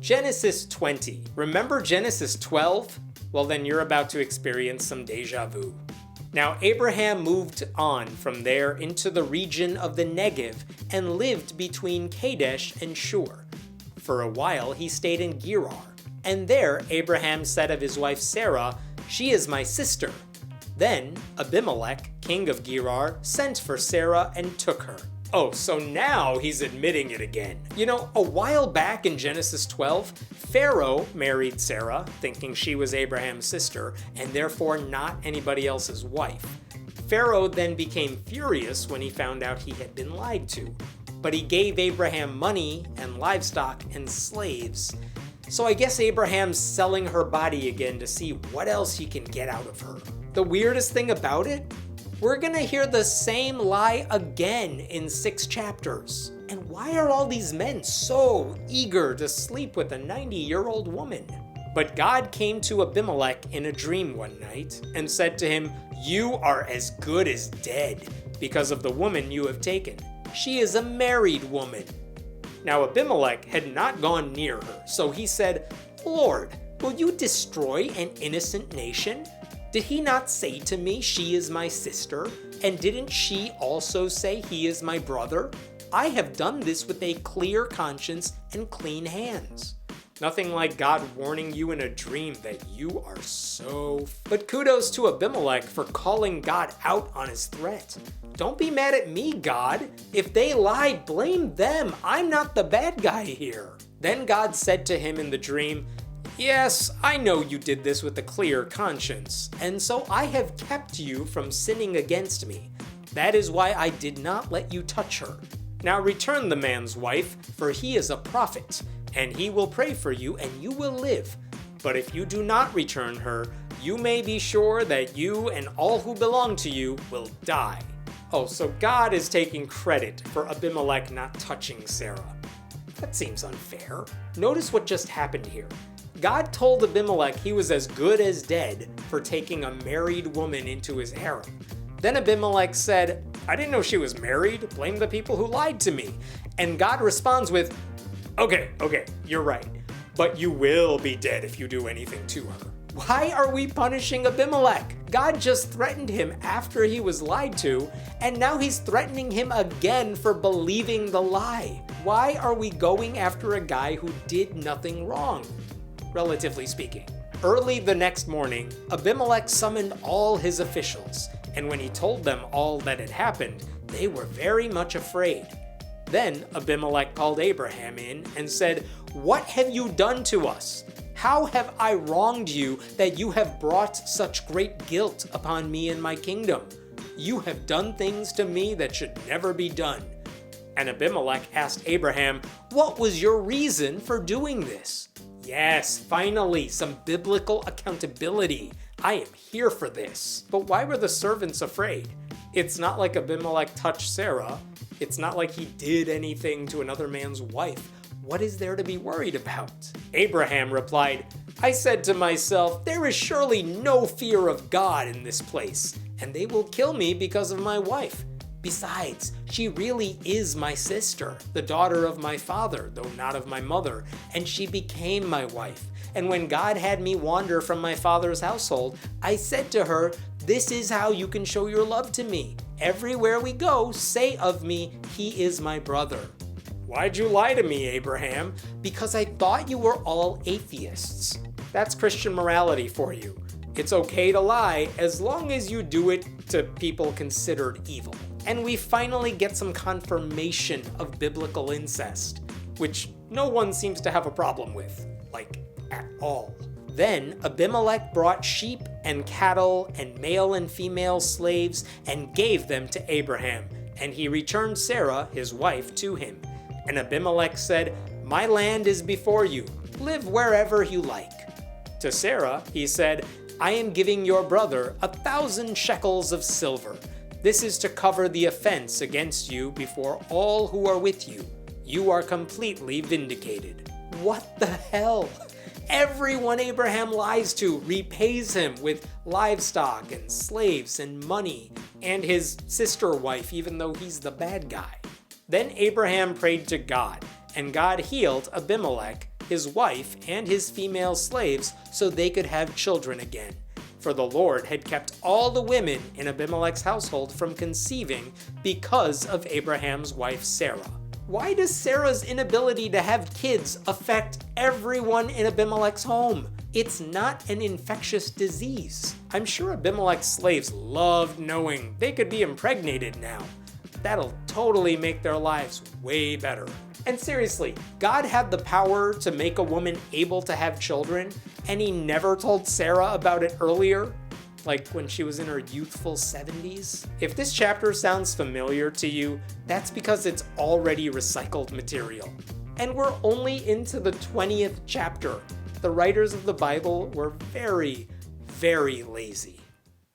Genesis 20. Remember Genesis 12? Well, then you're about to experience some deja vu. Now, Abraham moved on from there into the region of the Negev and lived between Kadesh and Shur. For a while, he stayed in Gerar, and there Abraham said of his wife Sarah, "She is my sister." Then Abimelech, king of Gerar, sent for Sarah and took her. Oh, so now he's admitting it again. You know, a while back in Genesis 12, Pharaoh married Sarah, thinking she was Abraham's sister, and therefore not anybody else's wife. Pharaoh then became furious when he found out he had been lied to. But he gave Abraham money and livestock and slaves. So I guess Abraham's selling her body again to see what else he can get out of her. The weirdest thing about it? We're gonna hear the same lie again in 6 chapters. And why are all these men so eager to sleep with a 90-year-old woman? But God came to Abimelech in a dream one night and said to him, "You are as good as dead because of the woman you have taken. She is a married woman." Now Abimelech had not gone near her, so he said, "Lord, will you destroy an innocent nation? Did he not say to me, 'She is my sister'? And didn't she also say, 'He is my brother'? I have done this with a clear conscience and clean hands." Nothing like God warning you in a dream that you are so... But kudos to Abimelech for calling God out on his threat. Don't be mad at me, God. If they lied, blame them. I'm not the bad guy here. Then God said to him in the dream, "Yes, I know you did this with a clear conscience, and so I have kept you from sinning against me. That is why I did not let you touch her. Now return the man's wife, for he is a prophet, and he will pray for you, and you will live. But if you do not return her, you may be sure that you and all who belong to you will die." Oh, so God is taking credit for Abimelech not touching Sarah. That seems unfair. Notice what just happened here. God told Abimelech he was as good as dead for taking a married woman into his harem. Then Abimelech said, "I didn't know she was married. Blame the people who lied to me." And God responds with, Okay, you're right. But you will be dead if you do anything to her." Why are we punishing Abimelech? God just threatened him after he was lied to, and now he's threatening him again for believing the lie. Why are we going after a guy who did nothing wrong? Relatively speaking. Early the next morning, Abimelech summoned all his officials, and when he told them all that had happened, they were very much afraid. Then Abimelech called Abraham in and said, "What have you done to us? How have I wronged you that you have brought such great guilt upon me and my kingdom? You have done things to me that should never be done." And Abimelech asked Abraham, "What was your reason for doing this?" Yes, finally, some biblical accountability. I am here for this. But why were the servants afraid? It's not like Abimelech touched Sarah. It's not like he did anything to another man's wife. What is there to be worried about? Abraham replied, "I said to myself, there is surely no fear of God in this place, and they will kill me because of my wife. Besides, she really is my sister, the daughter of my father, though not of my mother, and she became my wife. And when God had me wander from my father's household, I said to her, 'This is how you can show your love to me. Everywhere we go, say of me, he is my brother.'" Why'd you lie to me, Abraham? Because I thought you were all atheists. That's Christian morality for you. It's okay to lie as long as you do it to people considered evil. And we finally get some confirmation of biblical incest, which no one seems to have a problem with, like at all. Then Abimelech brought sheep and cattle and male and female slaves and gave them to Abraham, and he returned Sarah, his wife, to him. And Abimelech said, "My land is before you. Live wherever you like." To Sarah, he said, "I am giving your brother 1,000 shekels of silver. This is to cover the offense against you before all who are with you. You are completely vindicated." What the hell? Everyone Abraham lies to repays him with livestock and slaves and money, and his sister wife, even though he's the bad guy. Then Abraham prayed to God, and God healed Abimelech, his wife, and his female slaves so they could have children again. For the Lord had kept all the women in Abimelech's household from conceiving because of Abraham's wife Sarah. Why does Sarah's inability to have kids affect everyone in Abimelech's home? It's not an infectious disease. I'm sure Abimelech's slaves loved knowing they could be impregnated now. That'll totally make their lives way better. And seriously, God had the power to make a woman able to have children, and he never told Sarah about it earlier? Like when she was in her youthful 70s? If this chapter sounds familiar to you, that's because it's already recycled material. And we're only into the 20th chapter. The writers of the Bible were very, very lazy.